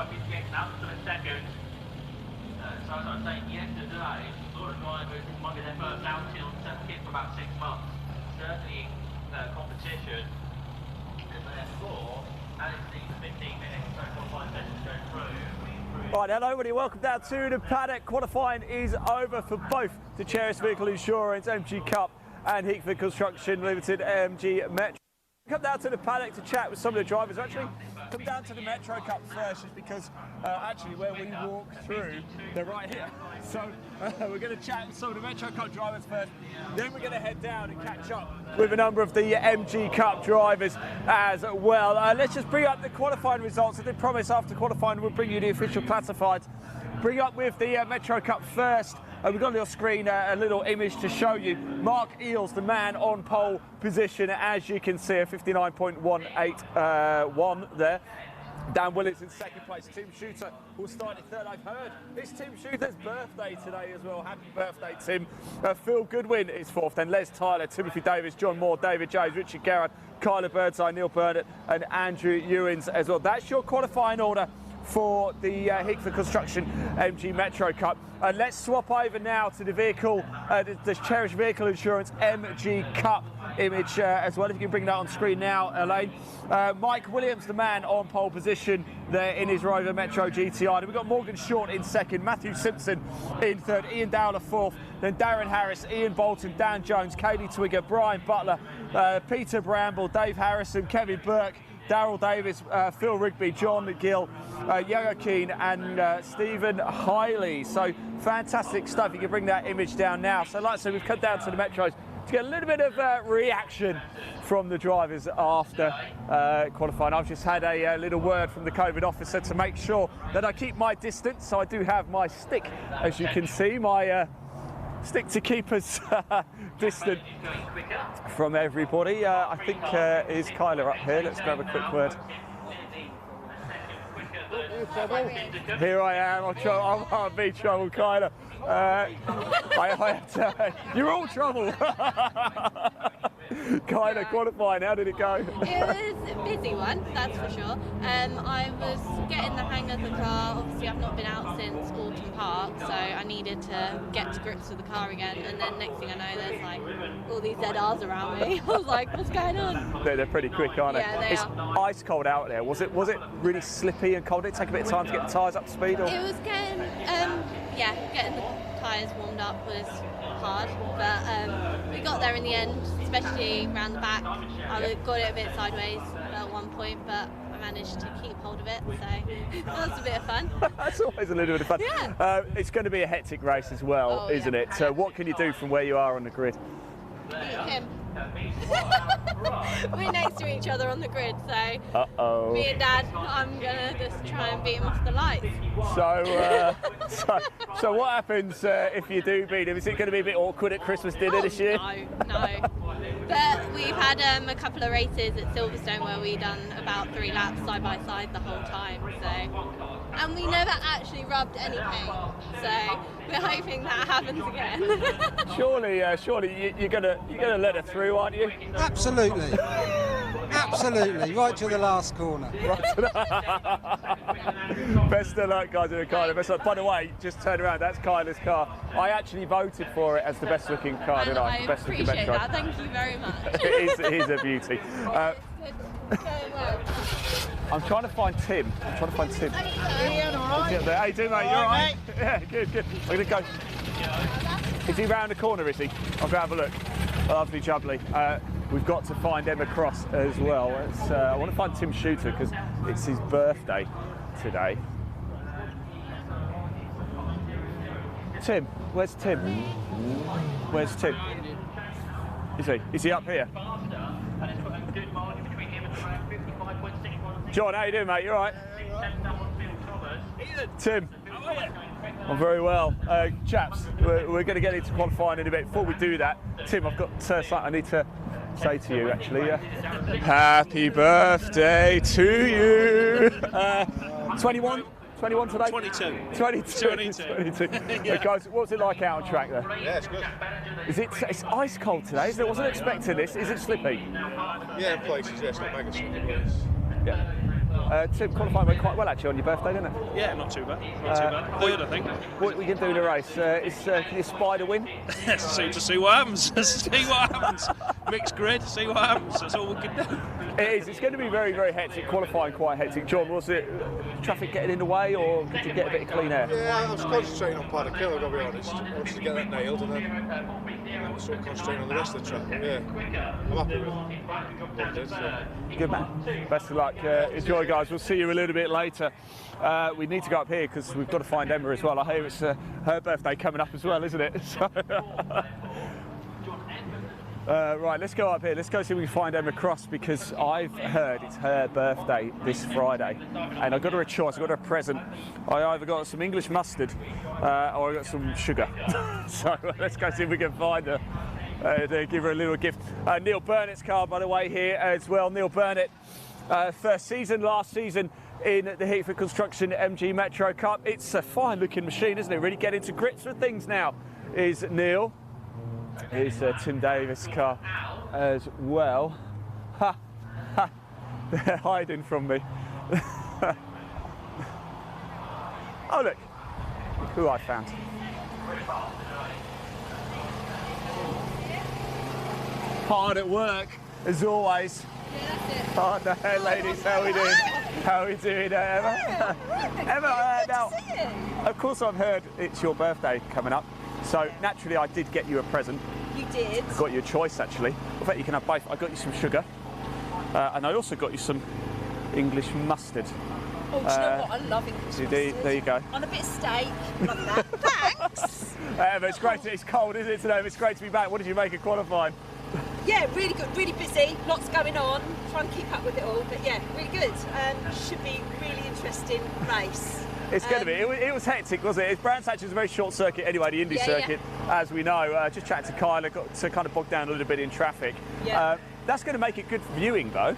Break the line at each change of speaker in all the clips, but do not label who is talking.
might be getting up to a second. So as I was saying yesterday, a lot of drivers, this might be their first outing on kit for about 6 months. Certainly competition, and therefore, as it seems 15 minutes, so qualifying sessions go through.
Right, hello everybody, welcome down to the Paddock. Qualifying is over for both the Cherished Vehicle Insurance MG Cup and Hickford Construction Limited MG Metro. Come down to the Paddock to chat with some of the drivers. Actually, come down to the Metro Cup first, just because actually where we walk through, they're right here. So we're going to chat with some of the Metro Cup drivers first. Then we're going to head down and catch up with a number of the MG Cup drivers as well. Let's just bring up the qualifying results. I did promise after qualifying we'll bring you the official classifieds. Bring up with the Metro Cup first. We've got on your screen a little image to show you. Mark Eels, the man on pole position, as you can see, a 59.181 there. Dan Willis in second place. Tim Shooter will start in third. I've heard it's Tim Shooter's birthday today as well. Happy birthday, Tim. Phil Goodwin is fourth. Then Les Tyler, Timothy Davis, John Moore, David Jones, Richard Garrett, Kyler Birdseye, Neil Burnett and Andrew Ewins as well. That's your qualifying order for the Hickford Construction MG Metro Cup. Let's swap over now to the vehicle, the Cherished Vehicle Insurance MG Cup image as well. If you can bring that on screen now, Elaine. Mike Williams, the man on pole position there in his Rover Metro GTI. Then we've got Morgan Short in second, Matthew Simpson in third, Ian Dowler fourth, then Darren Harris, Ian Bolton, Dan Jones, Katie Twigger, Brian Butler, Peter Bramble, Dave Harrison, Kevin Burke, Daryl Davis, Phil Rigby, John McGill, Yoga Keane and Stephen Hiley. So fantastic stuff. You can bring that image down now. So like I said, we've come down to the Metros to get a little bit of reaction from the drivers after qualifying. I've just had a little word from the COVID officer to make sure that I keep my distance. So I do have my stick, as you can see, my stick to keep us distant from everybody. I think is Kyler up here. Let's grab a quick word. Here I am. I'm big trouble, Kyler. You're all trouble. Kyler, qualifying, how did it go?
It was a busy one, that's for sure. I was getting the hang of the car. Obviously I've not been out since Alton Park, so I needed to get to grips with the car again, and then next thing I know there's like all these ZRs around me. I was like, what's going on?
They're pretty quick, aren't they?
Yeah, they are.
Ice cold out there. Was it really slippy and cold? Did it take a bit of time to get the tyres up to speed? Or?
It was getting the tyres warmed up was hard, but we got there in the end, especially around the back. I got it a bit sideways at one point, but I managed to keep hold of it, so that was a bit of fun.
That's always a little bit of fun.
Yeah.
It's going to be a hectic race as well, isn't it? So what can you do from where you are on the grid?
Beat him. We're next to each other on the grid, so me and Dad, I'm gonna just try and beat him off the lights.
So what happens if you do beat him? Is it going to be a bit awkward at Christmas dinner this year?
No. But we've had a couple of races at Silverstone where we've done about 3 laps side by side the whole time, and we never actually rubbed any paint. So we're hoping that happens again.
Surely you're gonna let her through, aren't you?
Absolutely. Absolutely, right to the last corner.
Best of luck, guys, in the car. Best of luck. By the way, just turn around, that's Kyler's car. I actually voted for it as the best looking car tonight.
I
best
appreciate
looking
that, thank you very much.
It is a beauty. I'm trying to find Tim.
Ian, all right?
How you doing, mate? You all right? Yeah, good. We're going to go. Is he round the corner, is he? I'll go have a look. Lovely jubbly. We've got to find Emma Cross as well. I want to find Tim Shooter because it's his birthday today. Tim, where's Tim? Where's Tim? Is he up here? John, how you doing, mate? You all right? Tim. I'm very well. Chaps, we're going to get into qualifying in a bit. Before we do that, Tim, I've got something I need to say to you, actually. Happy birthday to you. 21? 21 today?
22.
22. Yeah. Guys, what was it like out on track there?
Yeah, it's good.
It's ice cold today, isn't it? I wasn't expecting this. Is it slippy?
Yeah, in places, yeah, it's not mega slippy, but it's...
Yeah. Tim, qualifying went quite well actually on your birthday, didn't it?
Yeah, not too bad. Not too bad. Third, I think.
What we can do in a race? Can you spider win?
see what happens. See what happens. Mixed grid, see what happens. That's all we can do.
It is. It's going to be very, very hectic. Qualifying quite hectic. John, was it traffic getting in the way, or could you get a bit of clean air?
Yeah, I was concentrating on Paddock, I've got to be honest. I wanted to get that nailed, and then I was sort of concentrating on the rest of the track. But yeah, I'm happy with what I did. So.
Good man. Best of luck. Enjoy, guys. We'll see you a little bit later. We need to go up here because we've got to find Emma as well. I hear it's her birthday coming up as well, isn't it? So right, let's go up here. Let's go see if we can find Emma Cross, because I've heard it's her birthday this Friday, and I got her a choice. I got her a present. I either got some English mustard or I got some sugar. So let's go see if we can find her. Give her a little gift. Neil Burnett's car, by the way, here as well. Neil Burnett, first season, last season in the Hickford Construction MG Metro Cup. It's a fine-looking machine, isn't it? Really getting to grips with things now is Neil. Here's Tim Davis' car as well. Ha! Ha! They're hiding from me. Oh, look who I found. Hard at work, as always.
Yeah,
Oh, no, ladies, how are we doing? How are we doing, Emma? Emma, now, of course I've heard it's your birthday coming up, so naturally I did get you a present.
You did.
I got you a choice, actually. In fact, you can have both. I got you some sugar, and I also got you some English mustard.
Oh, do you know what? I love English mustard.
There you go.
On a bit of steak. Love that. Thanks.
Emma, it's great. It's cold, isn't it, today? It's great to be back. What did you make of qualifying?
Yeah, really good, really busy, lots going on, trying to keep up with it all, but yeah, really good. Should be a really interesting race.
It's going to be. It was hectic, wasn't it? Brands Hatch is a very short circuit anyway, the Indy circuit, as we know. Just chatting to Kyla, got to kind of bog down a little bit in traffic.
Yeah.
That's going to make it good viewing, though.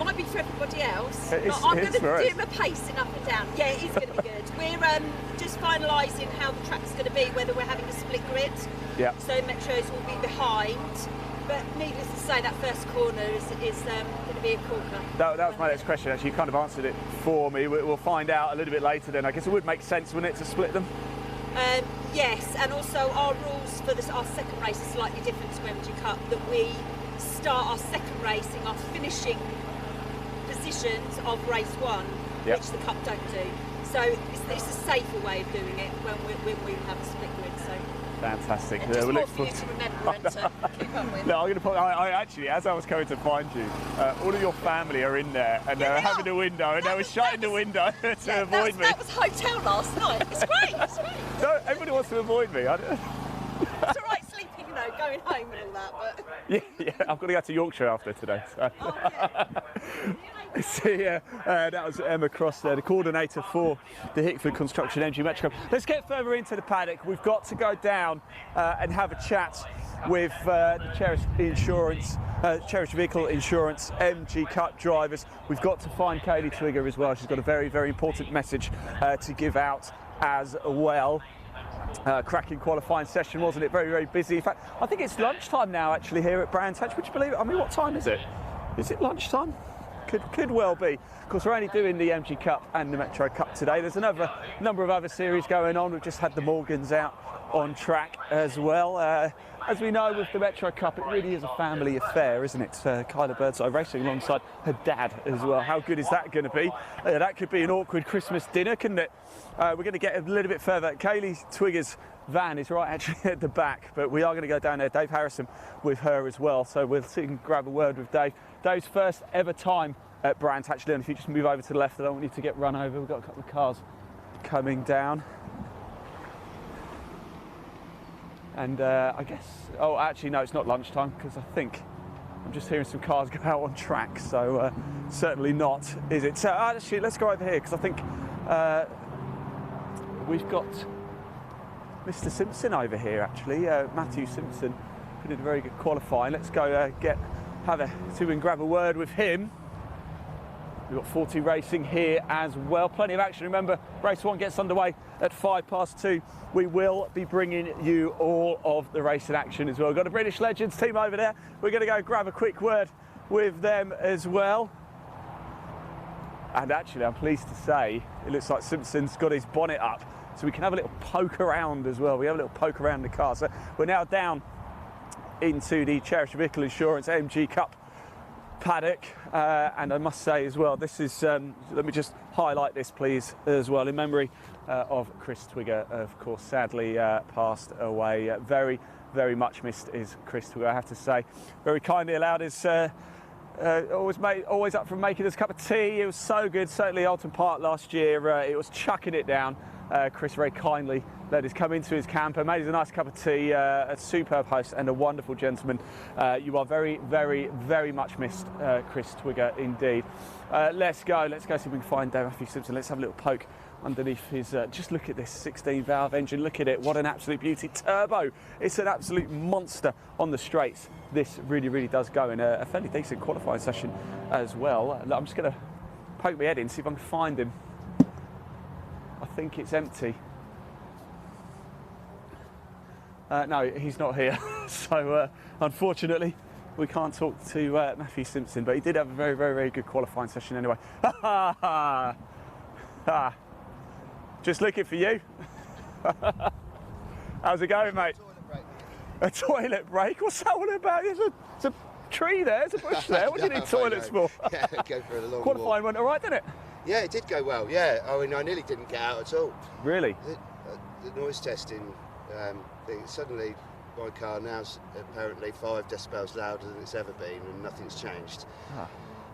Might be for everybody else.
I'm
going to do my pacing up and down. Yeah, it is going to be good. We're just finalising how the track's going to be, whether we're having a split grid.
Yeah.
So Metros will be behind. But needless to say, that first corner is going to be a corker.
That was my next question, actually. You kind of answered it for me. We'll find out a little bit later then. I guess it would make sense, wouldn't it, to split them?
Yes, and also our rules for our second race are slightly different to MG Cup, that we start our second racing, our finishing positions of race one, which the Cup don't do. So it's a safer way of doing it when we have a split grid. So.
Fantastic.
And just more for you to remember and to keep up with.
No, I'm going to put. I actually, as I was coming to find you, all of your family are in there, and they're having a window, and they were shutting the window to avoid me.
That was hotel last night. It's great. It's great.
No, everybody wants to avoid me.
It's all right sleeping, going home and all that, but.
Yeah, I've got to go to Yorkshire after today. So.
Oh, yeah.
So, that was Emma Cross there, the coordinator for the Hickford Construction MG Metro Cup. Let's get further into the paddock. We've got to go down and have a chat with the Cherished Insurance, Cherished Vehicle Insurance MG Cup drivers. We've got to find Kaylee Twigger as well. She's got a very, very important message to give out as well. Cracking qualifying session, wasn't it? Very, very busy. In fact, I think it's lunchtime now actually here at Brands Hatch. Would you believe it? I mean, what time is it? Is it lunchtime? Could well be. Of course, we're only doing the MG Cup and the Metro Cup today. There's another number of other series going on. We've just had the Morgans out on track as well. As we know, with the Metro Cup, it really is a family affair, isn't it? Kyla Birdseye racing alongside her dad as well. How good is that going to be? That could be an awkward Christmas dinner, couldn't it? We're going to get a little bit further. Kaylee Twigger's van is right actually at the back, but we are going to go down there. Dave Harrison with her as well, so we'll see if we can grab a word with Dave. Dave's first ever time at Brands Hatch. And if you just move over to the left, I don't want you to get run over. We've got a couple of cars coming down. And I guess, oh, actually, no, it's not lunchtime, because I think I'm just hearing some cars go out on track, so certainly not, is it? So actually, let's go over here, because I think we've got Mr. Simpson over here, actually, Matthew Simpson, who did a very good qualifying. Let's go see if we can grab a word with him. We've got 40 racing here as well. Plenty of action. Remember, race one gets underway at 2:05. We will be bringing you all of the racing action as well. We've got a British Legends team over there. We're going to go grab a quick word with them as well. And actually, I'm pleased to say, it looks like Simpson's got his bonnet up, so we can have a little poke around as well. We have a little poke around the car. So we're now down into the Cherished Vehicle Insurance MG Cup paddock, and I must say as well, this is, let me just highlight this please as well, in memory of Chris Twigger, of course, sadly passed away. Very much missed is Chris Twigger, I have to say. Very kindly allowed his, always up for making us a cup of tea. It was so good, certainly Alton Park last year, it was chucking it down. Chris very kindly let us come into his camper, made us a nice cup of tea, a superb host and a wonderful gentleman. You are very much missed, Chris Twigger, indeed. Let's go see if we can find Matthew Simpson. Let's have a little poke underneath his, just look at this 16 valve engine, look at it, what an absolute beauty. Turbo, it's an absolute monster on the straights. This really does go in a fairly decent qualifying session as well. I'm just going to poke my head in, see if I can find him. I think it's empty. No, he's not here. So unfortunately, we can't talk to Matthew Simpson, but he did have a very good qualifying session anyway. Just looking for you. How's it going, mate? A toilet break? What's that all about? There's a tree there, there's a bush there. What do you need toilets for?
Yeah, go for a long
Qualifying
walk.
went all right, didn't it?
Yeah, it did go well, yeah. I mean, I nearly didn't get out at all.
Really?
The noise testing thing, suddenly my car now's apparently 5 decibels louder than it's ever been and nothing's changed.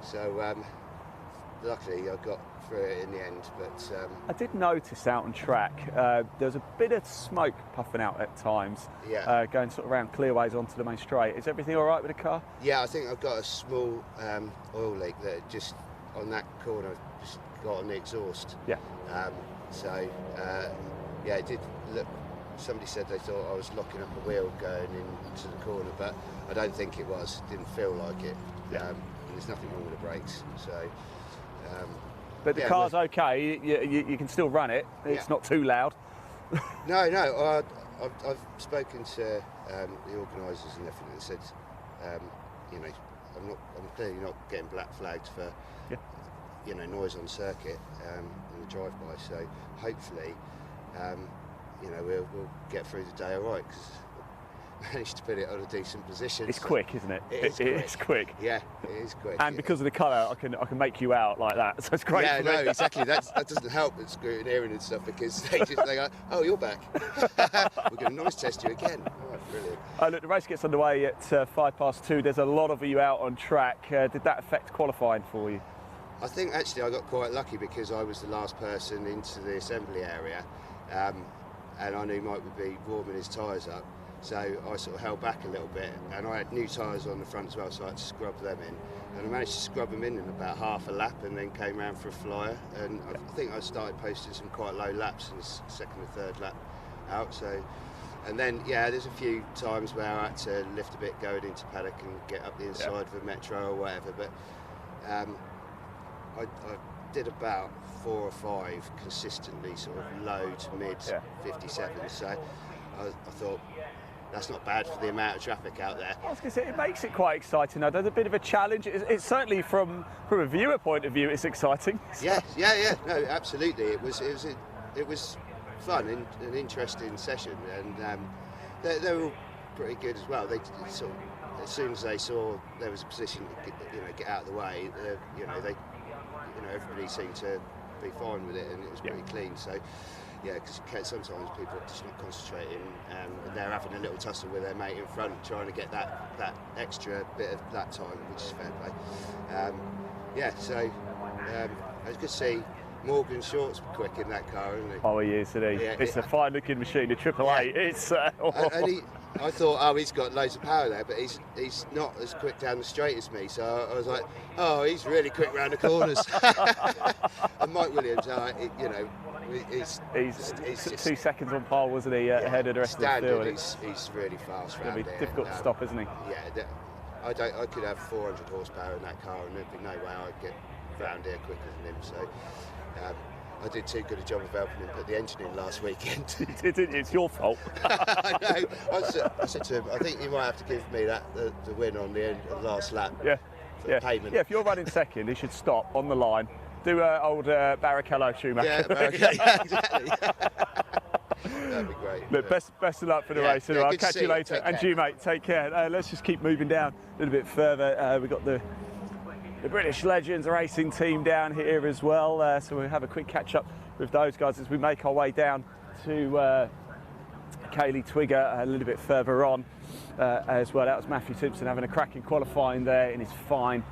So luckily I got through it in the end, but...
I did notice out on track, there was a bit of smoke puffing out at times, going sort of around clearways onto the main straight. Is everything all right with the car?
Yeah, I think I've got a small oil leak that just on that corner just got on the exhaust.
Yeah.
Yeah, it did look, somebody said they thought I was locking up a wheel going into the corner, but I don't think it was. It didn't feel like it.
Yeah.
There's nothing wrong with the brakes, so...
but the car's okay, you can still run it, it's not too loud.
No, I've spoken to the organisers and everything and said, you know, I'm clearly not getting black flagged for, you know, noise on circuit in the drive-by, so hopefully, you know, we'll get through the day all right, because I managed to put it on a decent position.
It's quick, isn't it? It's quick.
Yeah, it is quick.
And because of the colour, I can make you out like that, so it's great.
Yeah, no, exactly. That doesn't help with scrutineering and stuff, because they go, oh, you're back. We're going to noise test you again. Oh, brilliant.
Look, the race gets underway at 2:05. There's a lot of you out on track. Did that affect qualifying for you?
I think actually I got quite lucky because I was the last person into the assembly area, and I knew Mike would be warming his tyres up. So I sort of held back a little bit, and I had new tyres on the front as well, so I had to scrub them in. And I managed to scrub them in about half a lap, and then came round for a flyer. And I think I started posting some quite low laps in the second and third lap out. So, and then there's a few times where I had to lift a bit going into Paddock and get up the inside of a Metro or whatever. But I did about 4 or 5 consistently, sort of low to mid 57s. So I thought, that's not bad for the amount of traffic out there.
I was going to say, it makes it quite exciting though. There's a bit of a challenge. It's certainly from a viewer point of view, it's exciting.
Yeah, no, absolutely. It was fun and an interesting session, and they were all pretty good as well. They sort of, as soon as they saw there was a position to get out of the way, everybody seemed to be fine with it, and it was pretty clean. So. Yeah, because sometimes people are just not concentrating, and they're having a little tussle with their mate in front, trying to get that extra bit of that time, which is fair play. So it was good to see Morgan Short's quick in that car, isn't he?
Oh, he is, isn't he?
Yeah,
it's a fine-looking machine, a Triple A. It's.
I thought, he's got loads of power there, but he's not as quick down the straight as me. So I was like, he's really quick round the corners. And Mike Williams, he's just
2 seconds on par, wasn't he, ahead of the rest of the field?
He's really fast round there.
It'll be difficult to stop, isn't he?
Yeah, I could have 400 horsepower in that car, and there'd be no way I'd get round here quicker than him. So I did too good a job of helping him put the engine in last weekend.
It's your fault.
I know. I said to him, I think you might have to give me the win on the end of the last lap.
Yeah.
Payment.
Yeah, if you're running second, he should stop on the line, Do old Barrichello Schumacher.
Yeah, yeah, exactly. That'd be great.
Look, best of luck for the race.
Yeah,
I'll
good to
catch
see
you
you.
later.
Take
And
care.
you, mate, take care. Let's just keep moving down a little bit further. We've got the British Legends racing team down here as well. So we'll have a quick catch up with those guys as we make our way down to Kaylee Twigger a little bit further on as well. That was Matthew Simpson having a cracking qualifying there in his fine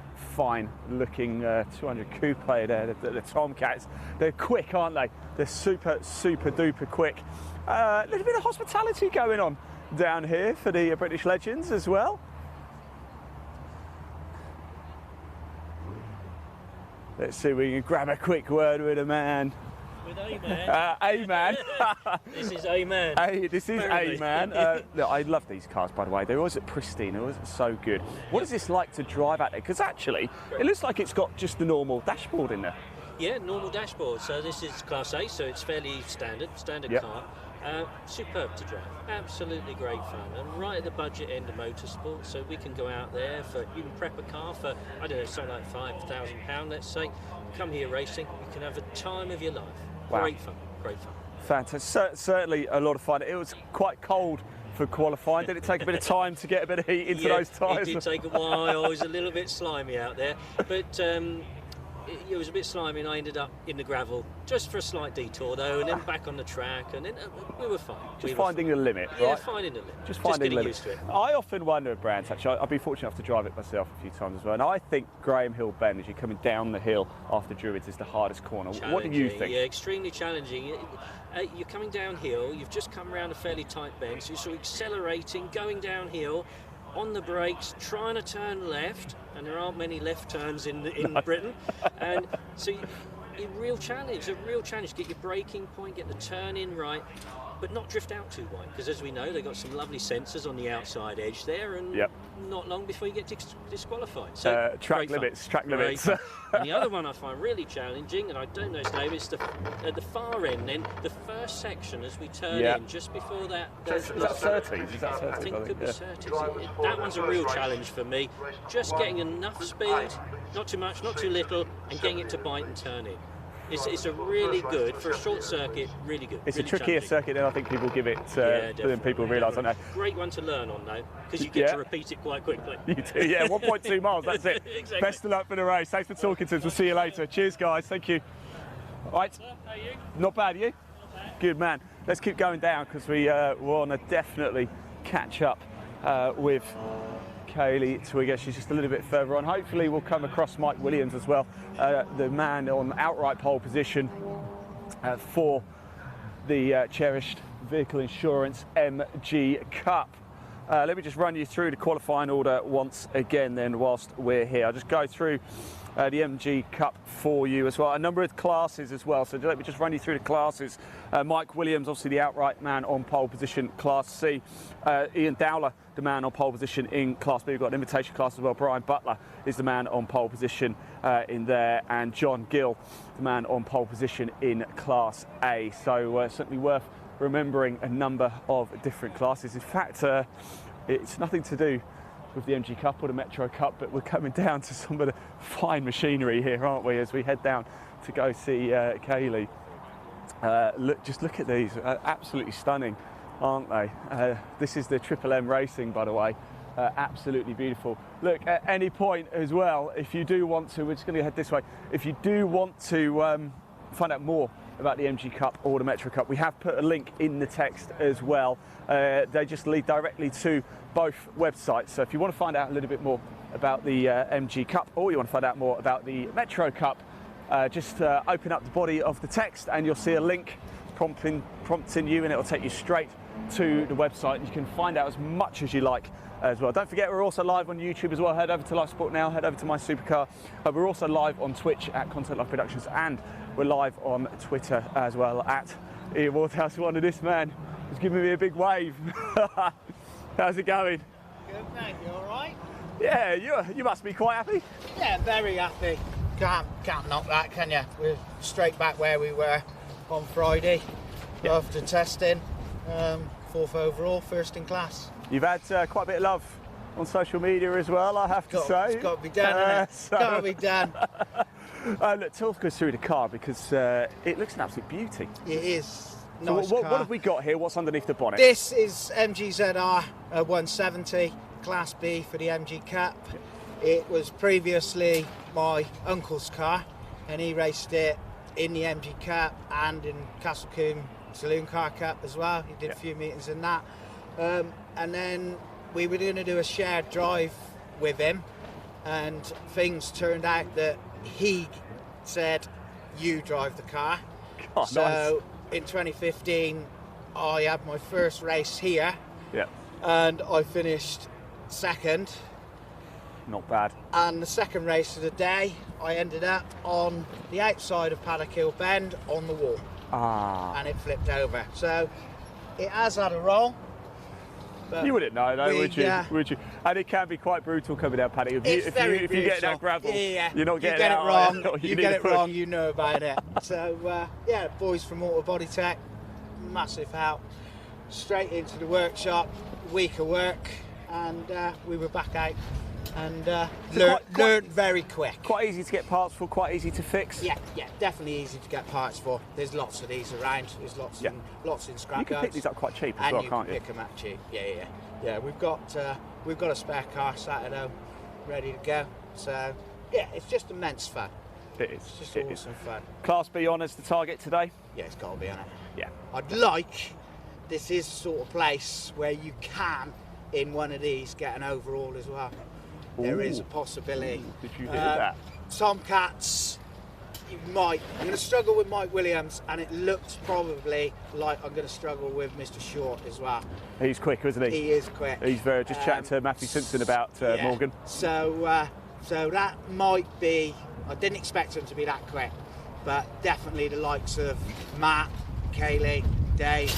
looking 200 coupe there, the Tomcats. They're quick, aren't they? They're super duper quick. A little bit of hospitality going on down here for the British Legends as well. Let's see if we can grab a quick word with a man.
With A-Man.
A-Man.
This is A-Man.
This is A-Man. Look, I love these cars, by the way. They're always pristine. They're always so good. What is this like to drive out there? Because actually, it looks like it's got just the normal dashboard in there.
Yeah, normal dashboard. So this is Class A, so it's fairly standard
Yep.
car. Superb to drive. Absolutely great fun. And right at the budget end of motorsport, so we can go out there for, you can prep a car for, I don't know, something like £5,000, let's say. Come here racing, you can have a time of your life.
Wow.
Great fun, great fun.
Fantastic. Certainly a lot of fun. It was quite cold for qualifying. Did it take a bit of time to get a bit of heat into those tyres?
It did take a while. I was a little bit slimy out there, but it was a bit slimy, and I ended up in the gravel just for a slight detour though, and then back on the track, and then we were fine.
Just finding the limit, right?
Yeah, finding the limit.
Just finding the
getting
limit.
used to it.
I often wonder at brands, actually, I've been fortunate enough to drive it myself a few times as well, and I think Graham Hill Bend, as you're coming down the hill after Druids, is the hardest corner. What do you think?
Yeah, extremely challenging. You're coming downhill, you've just come around a fairly tight bend, so you're sort of accelerating, going downhill, on the brakes, trying to turn left, and there aren't many left turns in Britain, and so a real challenge, get your braking point, get the turn in right, but not drift out too wide, because as we know, they've got some lovely sensors on the outside edge there, and not long before you get disqualified. So
track limits.
And the other one I find really challenging, and I don't know its name, it's at the far end, then the first section as we turn in, just before that.
Is that Surtees?
I think it could be Surtees. That one's a real challenge for me. Just getting enough speed, not too much, not too little, and getting it to bite and turn in. It's a really good, for a short circuit, really good.
It's
really
a trickier circuit than I think people give it than people realise. I know.
Great one to learn on though, because you get to repeat it quite quickly.
You do, yeah, 1.2 miles, that's it.
Exactly.
Best of luck for the race. Thanks for talking to us. We'll see you later. Cheers, guys. Thank you. All right.
How are you?
Not bad, you? Good man. Let's keep going down because we want to definitely catch up with Kaylee Twigger. She's just a little bit further on. Hopefully we'll come across Mike Williams as well, the man on outright pole position for the Cherished Vehicle Insurance MG Cup. Let me just run you through the qualifying order once again then whilst we're here. I'll just go through the MG Cup for you as well. A number of classes as well, so let me just run you through the classes. Mike Williams, obviously the outright man on pole position, Class C. Ian Dowler, the man on pole position in Class B. We've got an invitation class as well. Brian Butler is the man on pole position in there, and John Gill, the man on pole position in Class A. So certainly worth remembering a number of different classes. In fact, it's nothing to do with the MG Cup or the Metro Cup, but we're coming down to some of the fine machinery here, aren't we, as we head down to go see Kaylee. Just look at these, absolutely stunning, aren't they? This is the Triple M Racing, by the way. Absolutely beautiful. Look, at any point as well, if you do want to, we're just going to head this way, if you do want to find out more about the MG Cup or the Metro Cup, we have put a link in the text as well. They just lead directly to both websites. So if you want to find out a little bit more about the MG Cup, or you want to find out more about the Metro Cup, just open up the body of the text and you'll see a link prompting you, and it'll take you straight to the website. You can find out as much as you like as well. Don't forget, we're also live on YouTube as well. Head over to Live Sport Now, head over to My Supercar. We're also live on Twitch at Content Live Productions, and we're live on Twitter as well at Ian Waterhouse. One of this man was giving me a big wave. How's it going?
Good, mate. You all right?
Yeah, you must be quite happy.
Yeah, very happy. Can't knock that, can you? We're straight back where we were on Friday after testing. 4th overall, first in class.
You've had quite a bit of love on social media as well, I have to say.
It's got to be done, isn't it? It's got to be done.
Look, talk us through the car because it looks an absolute beauty.
It is.
So
Nice
what
car.
have we got here? What's underneath the bonnet?
This is MG ZR 170 Class B for the MG Cup. It was previously my uncle's car, and he raced it in the MG Cup and in Castlecombe Saloon Car Cup as well. He did a few meetings in that. And then we were going to do a shared drive with him, and things turned out that he said, "You drive the car."
Oh,
so
nice.
in 2015, I had my first race here,
Yeah,
and I finished second.
not bad.
And the second race of the day, I ended up on the outside of Paddock Hill Bend on the wall, and it flipped over. So it has had a roll. But
You wouldn't know, though, would you?
yeah.
Would you? And it can be quite brutal coming down Paddock.
It's very
If you get
brutal.
that gravel,
Yeah,
you're not getting
you get
out,
it wrong.
are
You
need
get
to
it
push.
wrong. You know about it. So yeah, boys from Auto Body Tech, massive help. Straight into the workshop, week of work, and we were back out and learned very quick.
Quite easy to get parts for, quite easy to fix.
Yeah, definitely easy to get parts for. There's lots of these around. There's lots in scrapyards.
You can pick these up quite cheap as
and
well,
you
can't
can
you?
pick them up cheap. Yeah. We've got a spare car sat at home, ready to go. So yeah, it's just immense fun.
It is.
It's just
It
awesome
is.
fun.
Class B honours the target today.
Yeah, it's got to be on it.
Yeah.
I'd like, this is the sort of place where you can, in one of these, get an overall as well. There is a possibility.
Did you hear that?
Tomcats, you might. I'm going to struggle with Mike Williams, and it looks probably like I'm going to struggle with Mr. Short as well.
He's quick, isn't he?
He is quick.
He's very. Just chatting to Matthew Simpson about
Yeah.
Morgan.
So that might be. I didn't expect him to be that quick, but definitely the likes of Matt, Kaylee, Dave.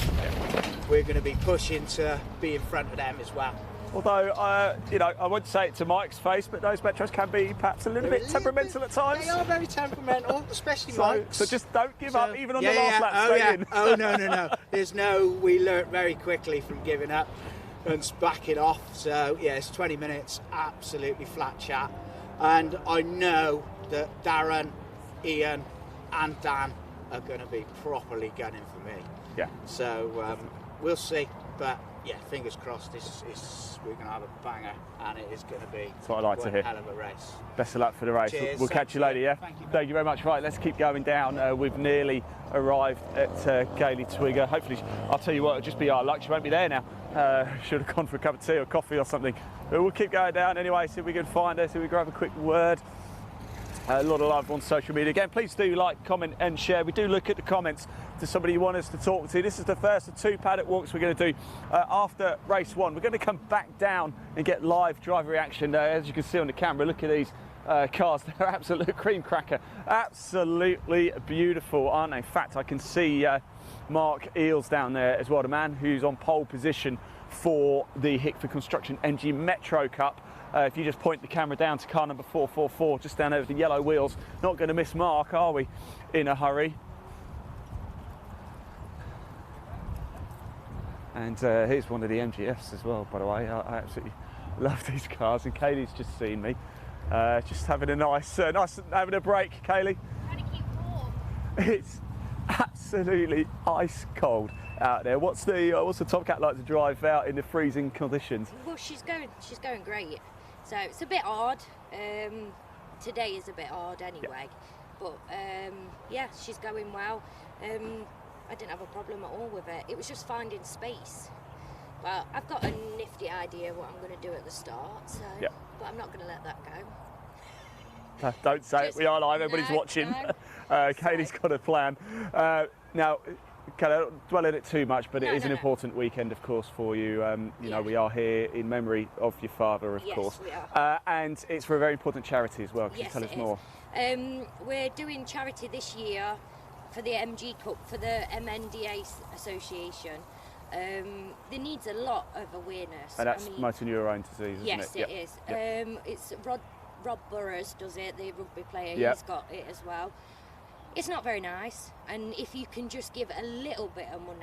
We're going to be pushing to be in front of them as well.
Although, I wouldn't say it to Mike's face, but those Metros can be perhaps a little bit temperamental at times.
They are very temperamental, especially Mike's.
So just don't give up, even on the last lap.
Oh,
stay
yeah.
in.
Oh, no. We learnt very quickly from giving up and backing off. So, yeah, it's 20 minutes, absolutely flat chat. And I know that Darren, Ian, and Dan are going to be properly gunning for me.
Yeah.
So, we'll see. But, yeah, fingers crossed, we're going to have a banger, and it is going to be
That's what I like to hear.
a hell of a race.
Best of luck for the race.
Cheers.
We'll catch you later, yeah? Thank you very much. Right, let's keep going down. We've nearly arrived at Gailey Twigger. Hopefully, I'll tell you what, it'll just be our luck. She won't be there now. Should have gone for a cup of tea or coffee or something. But we'll keep going down anyway, see if we can find her, see if we can have a quick word. A lot of love on social media. Again, please do like, comment and share. We do look at the comments to somebody you want us to talk to. This is the first of 2 paddock walks we're going to do after race 1. We're going to come back down and get live driver reaction. As you can see on the camera, look at these cars. They're absolute cream cracker. Absolutely beautiful, aren't they? In fact, I can see Mark Eels down there as well, the man who's on pole position for the Hickford Construction MG Metro Cup. If you just point the camera down to car number 444, just down over the yellow wheels, not going to miss Mark, are we, in a hurry? And here's one of the MGFs as well, by the way. I absolutely love these cars, and Kaylee's just seen me. Just having a nice having a break, Kaylee.
Trying to keep warm.
It's absolutely ice cold out there. What's the Tomcat like to drive out in the freezing conditions?
Well, she's going great. So it's a bit hard. Today is a bit hard anyway, but yeah, she's going well. I didn't have a problem at all with it. It was just finding space. Well, I've got a nifty idea what I'm going to do at the start, so but I'm not going to let that go.
Don't say it. We are live. Everybody's watching. Kaylee's got a plan. Now, can I not dwell on it too much, but it is an important weekend, of course, for you. You know, we are here in memory of your father, of course.
We are.
And it's for a very important charity as well. Can you tell us more?
We're doing charity this year for the MG Cup, for the MNDA Association. There needs a lot of awareness.
And that's motor neurone disease, isn't
yes,
it?
Yes, it is. It's Rob Burrows does it, the rugby player.
Yep.
He's got it as well. It's not very nice, and if you can just give a little bit of money,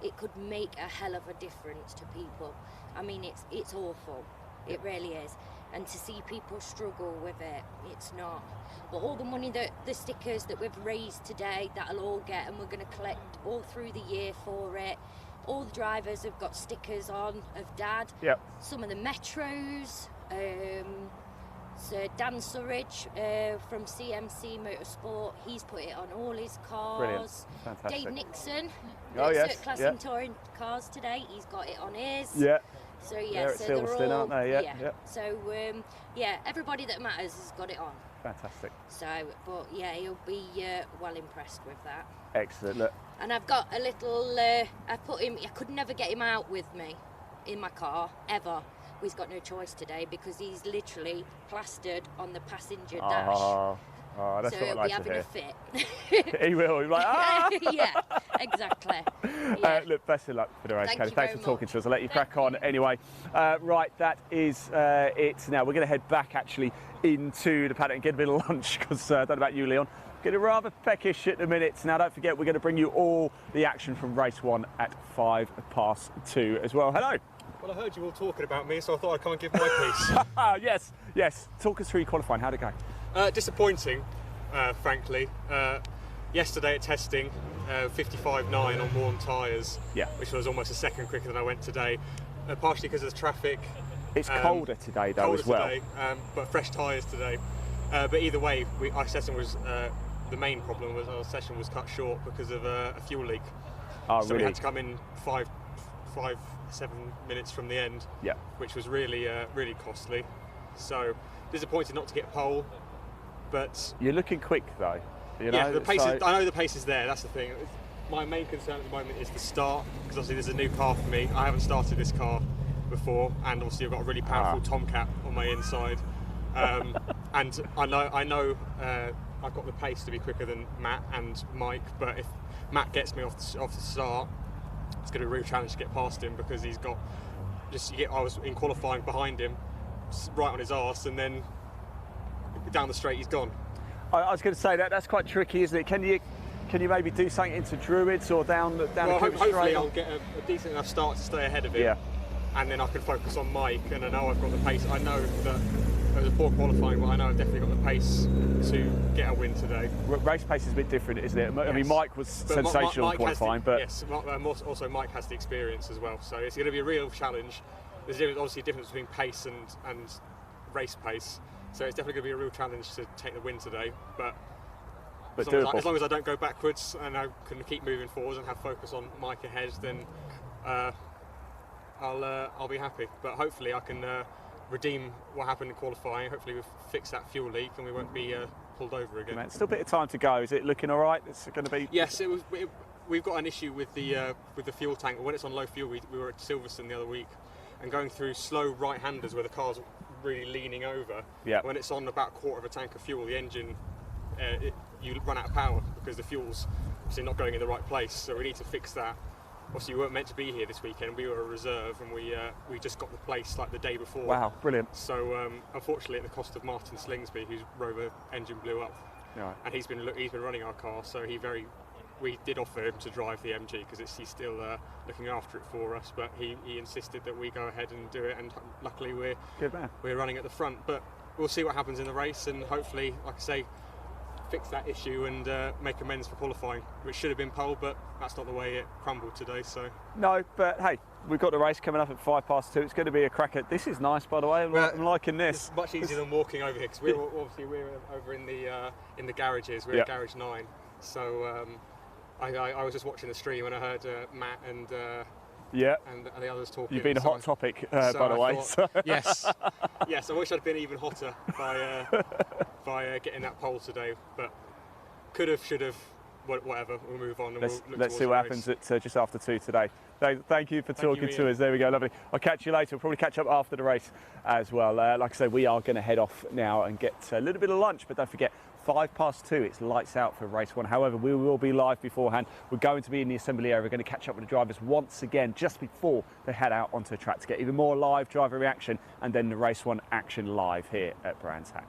it could make a hell of a difference to people. I mean, it's awful. It really is. and to see people struggle with it, it's not. But all the money, that the stickers that we've raised today, that'll all get, and we're going to collect all through the year for it. All the drivers have got stickers on of Dad.
Yep.
Some of the Metros. So Dan Surridge from CMC Motorsport, he's put it on all his cars.
Brilliant. Fantastic.
Dave Nixon,
Oh, yes.
Circuit Class and Touring cars today, he's got it on his.
Yeah.
So yeah,
They're at
so they're
Silverstone,
all,
aren't they? Yeah.
So yeah, everybody that matters has got it on.
Fantastic.
So, but yeah, he'll be well impressed with that.
Excellent. Look.
And I've got a little. I put him. I could never get him out with me in my car ever. He's got no choice today because he's literally plastered on the passenger dash.
Oh, that's
so
what I
he'll
like
be having
to
a fit.
hear. He will. He'll be like, ah!
Yeah, exactly. Yeah.
Look, best of luck for the race,
Thank
Kelly.
you
Thanks
very
for talking
much.
to us. I'll let you crack on anyway. Right, that is it. Now we're going to head back actually into the paddock and get a bit of lunch because I don't know about you, Leon. Getting rather peckish at the minute. Now, don't forget, we're going to bring you all the action from race 1 at 2:05 as well. Hello.
Well, I heard you all talking about me, so I thought I'd come and give my piece.
Yes. Talk us through your qualifying. How'd it go?
Disappointing, frankly. Yesterday at testing, 55.9 on warm tyres, which was almost a second quicker than I went today, partially because of the traffic.
It's colder today, though, as well.
Today, but fresh tyres today. But either way, our session was the main problem was our session was cut short because of a fuel leak.
Oh,
so
really?
we had to come in 7 minutes from the end, which was really really costly. So disappointed not to get pole, but
you're looking quick though. You know,
yeah, the pace. I know the pace is there. That's the thing. My main concern at the moment is the start, because obviously this is a new car for me. I haven't started this car before, and obviously I've got a really powerful Tomcat on my inside, and I know I've got the pace to be quicker than Matt and Mike. But if Matt gets me off the start, it's going to be a real challenge to get past him, because he's got I was in qualifying behind him, right on his arse, and then down the straight he's gone.
I was going to say that's quite tricky, isn't it? Can you maybe do something into Druids or down the
hopefully
straight?
I'll get a decent enough start to stay ahead of him, and then I can focus on Mike. And I know I've got the pace. I know that it was a poor qualifying, but I know I've definitely got the pace to get a win today.
Race pace is a bit different, isn't it? I mean, Mike was sensational in qualifying, but
yes, also Mike has the experience as well. So it's going to be a real challenge. There's obviously a difference between pace and race pace. So it's definitely going to be a real challenge to take the win today. But as long as I don't go backwards and I can keep moving forwards and have focus on Mike ahead, then I'll be happy. But hopefully I can redeem what happened in qualifying. Hopefully we've fixed that fuel leak and we won't be pulled over again.
Still a bit of time to go. Is it looking all right? It's going to be.
Yes, we've got an issue with the fuel tank. When it's on low fuel, we were at Silverstone the other week, and going through slow right-handers where the car's really leaning over.
Yeah.
When it's on about a quarter of a tank of fuel, the engine you run out of power because the fuel's obviously not going in the right place. So we need to fix that. Obviously, we weren't meant to be here this weekend. We were a reserve, and we just got the place like the day before.
Wow, brilliant.
So unfortunately, at the cost of Martin Slingsby, whose Rover engine blew up, and he's been running our car. So we did offer him to drive the MG because he's still looking after it for us. But he insisted that we go ahead and do it, and luckily we're running at the front. But we'll see what happens in the race, and hopefully, like I say, fix that issue and make amends for qualifying, which should have been pole, but that's not the way it crumbled today. So
no, but hey, we've got the race coming up at 2:05. It's going to be a cracker. This is nice, by the way. I'm liking this.
It's much easier than walking over here, because we're over in the garages. We're at Garage 9. So I was just watching the stream and I heard Matt and the others talking.
You've been a hot topic, by the way.
Yes, I wish I'd been even hotter by getting that pole today, but could have, should have, whatever. We'll move on. And
Let's see what happens at just after 2 today. Thank you for talking to us. There we go, lovely. I'll catch you later. We'll probably catch up after the race as well. Like I say, we are going to head off now and get a little bit of lunch, but don't forget, 2:05, it's lights out for race 1. However, we will be live beforehand. We're going to be in the assembly area. We're going to catch up with the drivers once again just before they head out onto the track to get even more live driver reaction and then the race 1 action live here at Brands Hatch.